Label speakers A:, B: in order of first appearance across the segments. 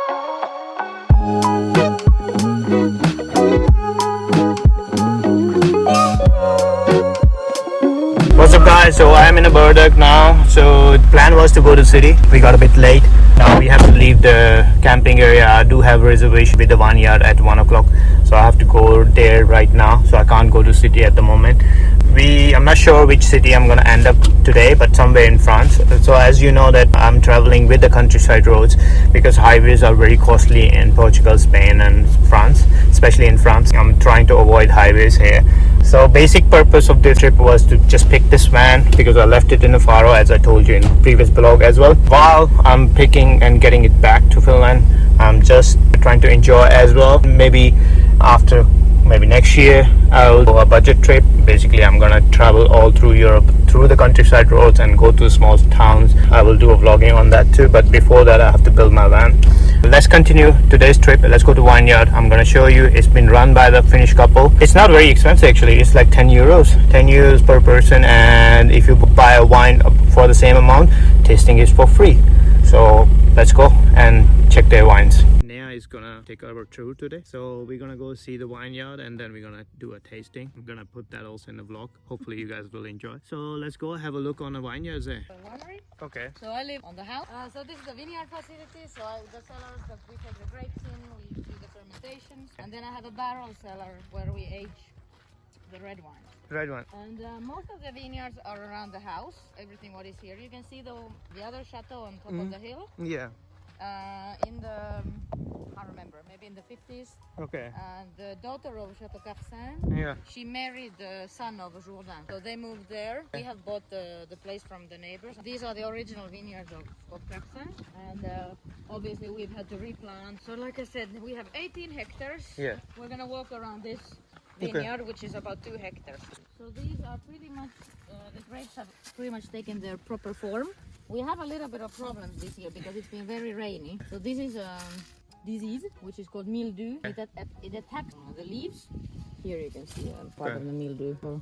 A: What's up guys, so I'm in a Bordeaux now. So the plan was to go to city. We got a bit late. Now we have to leave the camping area. I do have a reservation with the Vineyard at 1 o'clock. So I have to go there right now. So I can't go to city at the moment. I'm not sure which city I'm gonna end up today, but somewhere in France. So as you know that I'm traveling with the countryside roads because highways are very costly in Portugal, Spain and France, especially in France. I'm trying to avoid highways here. So basic purpose of this trip was to just pick this van because I left it in the Faro, as I told you in the previous blog as well. While I'm picking and getting it back to Finland, I'm just trying to enjoy as well. Maybe next year I'll do a budget trip. Basically I'm gonna travel all through Europe through the countryside roads and go to small towns. I will do a vlogging on that too, but before that I have to build my van. Let's continue today's trip. Let's go to Vineyard. I'm gonna show you. It's been run by the Finnish couple. It's not very expensive actually. It's like 10 euros per person, and if you buy a wine for the same amount, tasting is for free. So let's go and check their wines. Nea is gonna take our tour today, so we're gonna go see the Vineyard and then we're gonna do a tasting. I'm gonna put that also in the vlog. Hopefully you guys will enjoy. So let's go have a look on the vineyards there.
B: Winery.
A: Okay.
B: So I live on the house. So this is the vineyard facility. So the cellars that we take the grapes in, we do the fermentations, and then I have a barrel cellar where we age the red wine.
A: Red one.
B: And most of the vineyards are around the house. Everything what is here. You can see the other chateau on top of the hill.
A: Yeah.
B: In the I remember, maybe in the 50s.
A: Okay.
B: The daughter of Chateau Carcin,
A: Yeah.
B: she married the son of Jourdain. So they moved there. We have bought the place from the neighbors. These are the original vineyards of Carcin. And obviously we've had to replant. So like I said, we have 18 hectares.
A: Yeah.
B: We're gonna walk around this vineyard, which is about 2 hectares. So these are pretty much, the grapes have pretty much taken their proper form. We have a little bit of problems this year because it's been very rainy. So this is a disease which is called mildew. It attacks the leaves. Here you can see part of the mildew. So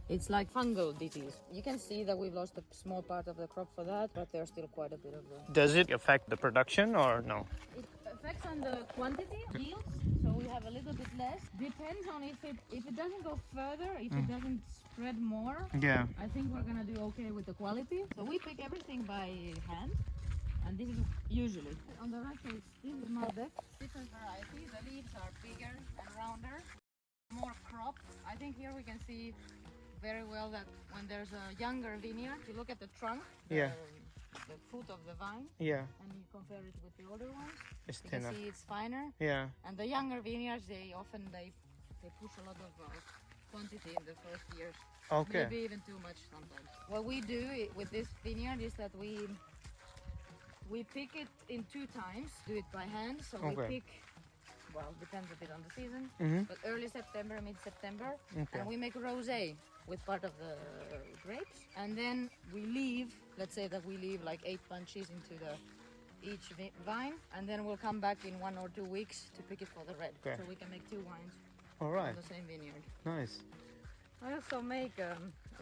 B: it's like fungal disease. You can see that we've lost a small part of the crop for that, but there's still quite a bit of
A: Does it affect the production or no?
B: It affects on the quantity yields, so we have a little bit less. Depends on if it doesn't go further, if it doesn't spread more.
A: Yeah.
B: I think we're gonna do okay with the quality. So we pick everything by hand, and this is usually on the right side. This is Malbec, different variety. The leaves are bigger and rounder, more crop. I think here we can see very well that when there's a younger vineyard, you look at the trunk. The foot of the vine, and you compare it with the older ones.
A: It's
B: you
A: thinner.
B: can see it's finer.
A: Yeah.
B: And the younger vineyards, they push a lot of quantity in the first years.
A: Okay.
B: Maybe even too much sometimes. What we do with this vineyard is that we pick it in 2 times. Do it by hand. So we pick. Well, depends a bit on the season, but early September, mid-September, and we make rosé with part of the grapes, and then we leave. Let's say that we leave like 8 bunches into each vine, and then we'll come back in 1 or 2 weeks to pick it for the red. So we can make 2 wines
A: All right.
B: on the same vineyard.
A: Nice.
B: I also make,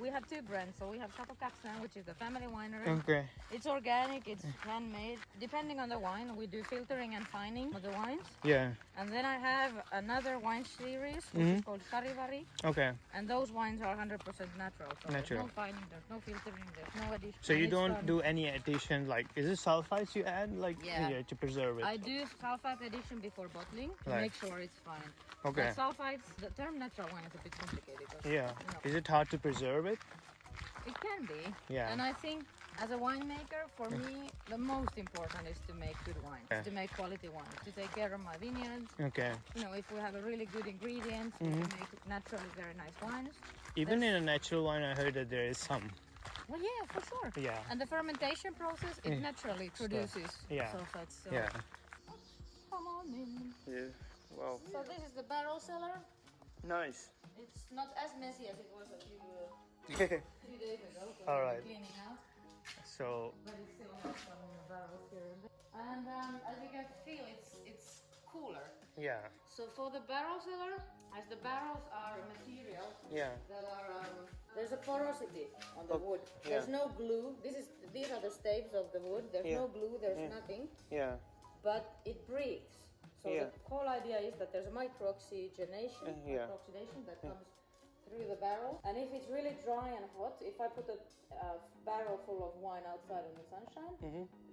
B: we have 2 brands. So we have Chateau Carcin, which is the family winery.
A: Okay.
B: It's organic, it's handmade. Depending on the wine, we do filtering and fining of the wines.
A: Yeah.
B: And then I have another wine series, which is called Charivari.
A: Okay.
B: And those wines are 100% natural. So
A: Natural.
B: There's no fining, there's no filtering, there's no addition.
A: So you don't do any addition, like, is it sulfites you add, like, to preserve it?
B: I do sulfite addition before bottling to
A: Right.
B: make sure it's fine.
A: Okay.
B: But sulfites, the term natural wine is a bit complicated.
A: Yeah. Is it hard to preserve it?
B: It can be.
A: Yeah.
B: And I think as a winemaker, for me, the most important is to make good wine, to make quality wine, to take care of my vineyards.
A: Okay.
B: You know, if we have a really good ingredients, we can make naturally very nice wines.
A: Even in a natural wine, I heard that there is some.
B: Well, yeah, for sure.
A: Yeah.
B: And the fermentation process, it naturally produces sulfites. So.
A: Yeah.
B: Come on in.
A: Yeah. Wow.
B: So this is the barrel cellar.
A: Nice.
B: It's not as messy as it was a few days ago. So
A: All
B: we're
A: right.
B: cleaning out.
A: So.
B: But it still has some barrels here and there. And as you can feel, it's cooler.
A: Yeah.
B: So for the barrel cellar, as the barrels are material that are there's a porosity on the wood. There's no glue. These are the staves of the wood. There's no glue. There's nothing.
A: Yeah.
B: but it breathes. So the whole idea is that there's a micro-oxygenation, micro-oxidation that comes through the barrel. And if it's really dry and hot, if I put a barrel full of wine outside in the sunshine,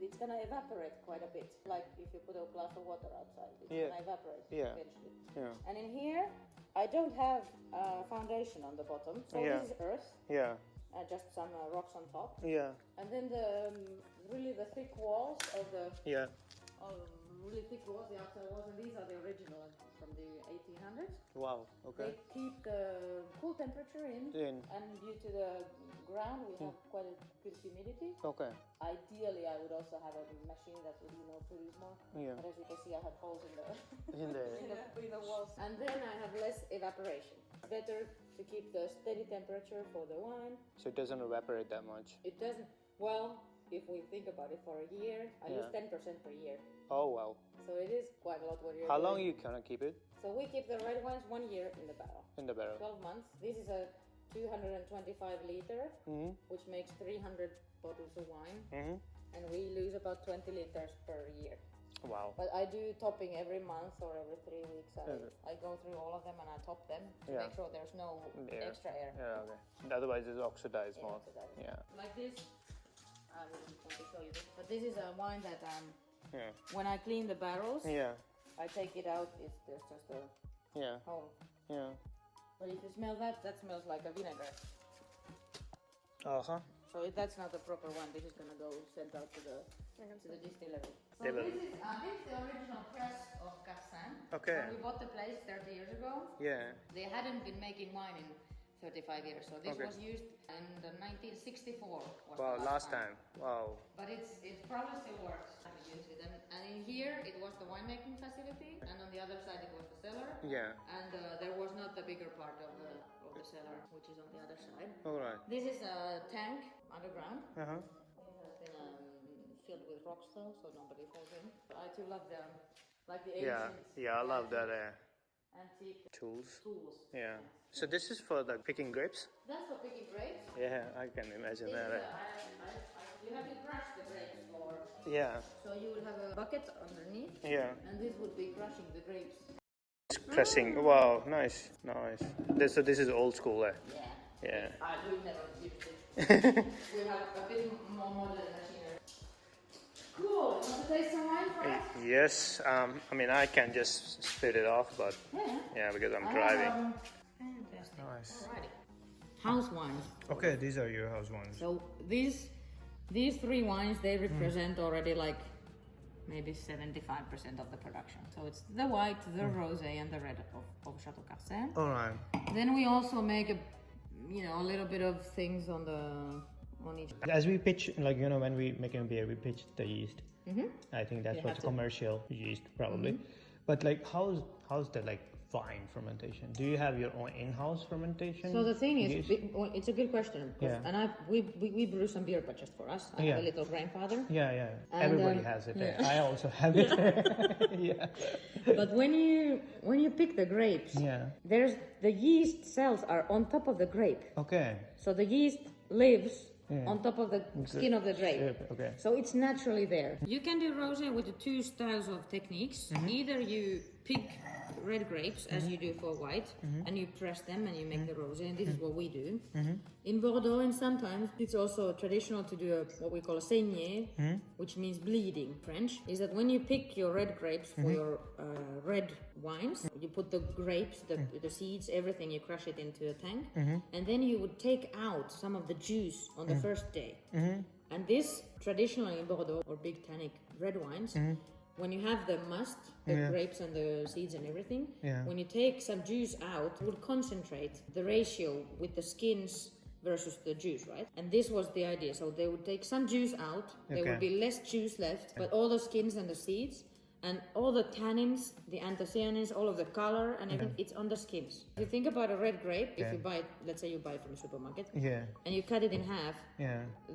B: it's gonna evaporate quite a bit. Like if you put a glass of water outside, it's gonna evaporate eventually. And in here, I don't have foundation on the bottom, so this is earth. Just some rocks on top. And then the really the thick walls of the really thick walls, the outside walls, and these are the original from the 1800s.
A: Wow. Okay.
B: They keep the cool temperature in, and due to the ground, we have quite a good humidity.
A: Okay.
B: Ideally, I would also have a machine that would, produce more. But as you can see, I have holes in the walls, and then I have less evaporation. Better to keep the steady temperature for the wine.
A: So it doesn't evaporate that much.
B: It doesn't. Well, if we think about it for a year, I use 10% per year.
A: Oh wow.
B: So it is quite a lot when you're
A: How long you gonna keep it?
B: So we keep the red wines 1 year in the barrel. 12 months. This is a 225 liter, which makes 300 bottles of wine. And we lose about 20 liters per year.
A: Wow.
B: But I do topping every month or every 3 weeks. I go through all of them and I top them to make sure there's no extra air.
A: Okay. Otherwise it's oxidized more.
B: Like this. I wouldn't want to show you this, but this is a wine that when I clean the barrels, I take it out. There's just a hole. But if you smell that smells like a vinegar. So that's not the proper one. This is gonna go sent out to the distillery. So this is the original press of Capsain.
A: Okay.
B: When we bought the place 30 years ago. They hadn't been making wine in 35 years. So this was used in the 1964.
A: Wow, last time. Wow.
B: But it probably still works. I use it. And in here it was the winemaking facility, and on the other side it was the cellar. And there was not the bigger part of the cellar, which is on the other side.
A: Alright.
B: This is a tank underground. It has been filled with rocks though, so nobody falls in. I too love the ancient.
A: I love that
B: antique
A: tools. So this is for the picking grapes?
B: That's for picking grapes.
A: I can imagine that.
B: You have to crush the grapes for.
A: So
B: you would have a bucket underneath. And this would be crushing the grapes.
A: Pressing. Wow, nice. So this is old school.
B: We've never used it. We have a bit more modern machinery. Cool. Want to taste some wine for us?
A: Yes. I mean, I can just spit it off, but because I'm driving.
B: Fantastic.
A: Nice.
B: Alrighty. House wines.
A: Okay, these are your house wines.
B: So these 3 wines, they represent already like maybe 75% of the production. So it's the white, the rosé, and the red of Chateau Capsain.
A: Alright.
B: Then we also make a little bit of things on each.
A: As we pitch, when we make a beer, we pitch the yeast. I think that's what's commercial yeast probably. But how's the vine fermentation? Do you have your own in-house fermentation?
B: So the thing is, it's a good question. And we brew some beer, but just for us. I have a little grandfather.
A: Everybody has it. I also have it.
B: But when you pick the grapes, there's the yeast cells are on top of the grape.
A: Okay.
B: So the yeast lives on top of the skin of the grape.
A: Okay.
B: So it's naturally there. You can do rosé with the 2 styles of techniques. Either you pick red grapes as you do for white, and you press them and you make the rosé, and this is what we do. In Bordeaux, and sometimes it's also traditional to do what we call a saigné, which means bleeding. French is that when you pick your red grapes for your red wines, you put the grapes, the seeds, everything, you crush it into a tank, and then you would take out some of the juice on the first day. And this traditionally in Bordeaux or big tannic red wines, when you have the must, the grapes and the seeds and everything, when you take some juice out, it would concentrate the ratio with the skins versus the juice, right? And this was the idea. So they would take some juice out, there would be less juice left, but all the skins and the seeds and all the tannins, the anthocyanins, all of the color and everything, it's on the skins. If you think about a red grape, if you buy it, let's say you buy it from a supermarket, and you cut it in half,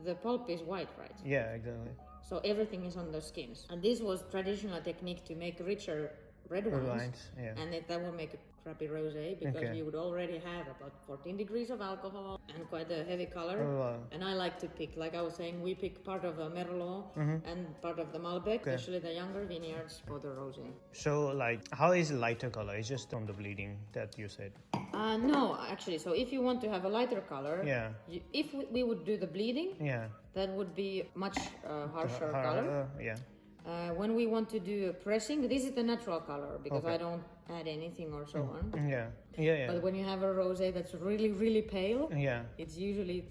B: the pulp is white, right?
A: Yeah, exactly.
B: So everything is on the skins. And this was traditional technique to make richer red wines.
A: Yeah.
B: And that will make a crappy rosé because you would already have about 14 degrees of alcohol and quite a heavy color.
A: Oh, wow.
B: And I like to pick, like I was saying, we pick part of the Merlot and part of the Malbec, especially the younger vineyards for the rosé.
A: So, like, how is lighter color? It's just from the bleeding that you said.
B: No, actually. So if you want to have a lighter color, if we would do the bleeding, that would be much harsher color. When we want to do a pressing, this is the natural color because I don't add anything or so on. But when you have a rosé that's really, really pale, it's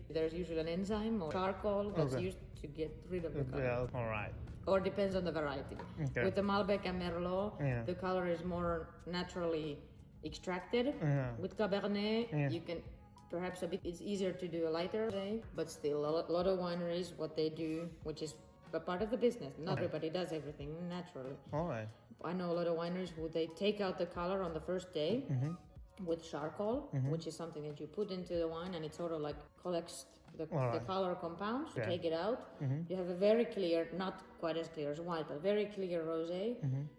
B: there's usually an enzyme or charcoal that's used to get rid of the color.
A: All right.
B: Or depends on the variety. With the Malbec and Merlot, the color is more naturally extracted. With Cabernet, you can perhaps it's easier to do a lighter rosé, but still a lot of wineries, what they do, which is a part of the business. Not everybody does everything naturally.
A: All right.
B: I know a lot of wineries who they take out the color on the first day with charcoal, which is something that you put into the wine and it sort of like collects the color compounds. You take it out. You have a very clear, not quite as clear as white, but very clear rosé.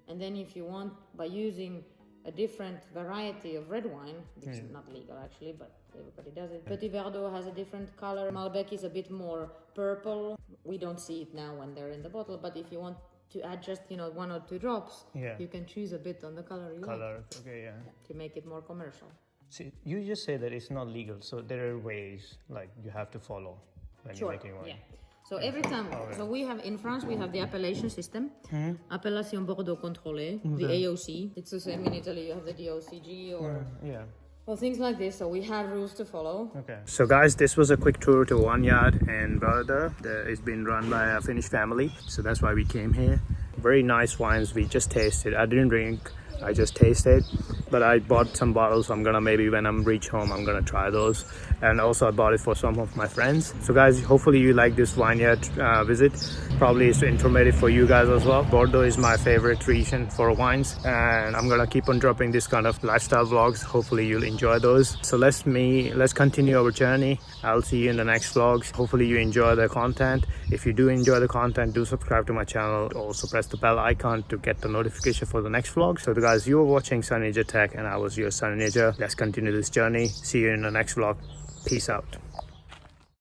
B: And then if you want, by using a different variety of red wine, which is not legal actually, but everybody does it. Petit Verdot has a different color. Malbec is a bit more purple. We don't see it now when they're in the bottle, but if you want to add just 1 or 2 drops, you can choose a bit on the color you like. To make it more commercial.
A: See, you just say that it's not legal, so there are ways like you have to follow when you're making wine.
B: So every time, so we have in France, we have the appellation system, Appellation Bordeaux Contrôlée, the AOC. It's the same in Italy. You have the DOCG or well, things like this. So we have rules to follow.
A: So guys, this was a quick tour to Vineyard in Bordeaux. It's been run by a Finnish family, so that's why we came here. Very nice wines. We just tasted. I didn't drink. I just tasted, but I bought some bottles. So I'm gonna maybe when I'm reach home, I'm gonna try those. And also I bought it for some of my friends. So guys, hopefully you like this vineyard visit. Probably it's informative for you guys as well. Bordeaux is my favorite region for wines, and I'm gonna keep on dropping this kind of lifestyle vlogs. Hopefully you'll enjoy those. So let's continue our journey. I'll see you in the next vlogs. Hopefully you enjoy the content. If you do enjoy the content, do subscribe to my channel. Also press the bell icon to get the notification for the next vlog. So guys, you were watching Nijjar Tech and I was your son Nijjar. Let's continue this journey. See you in the next vlog. Peace out.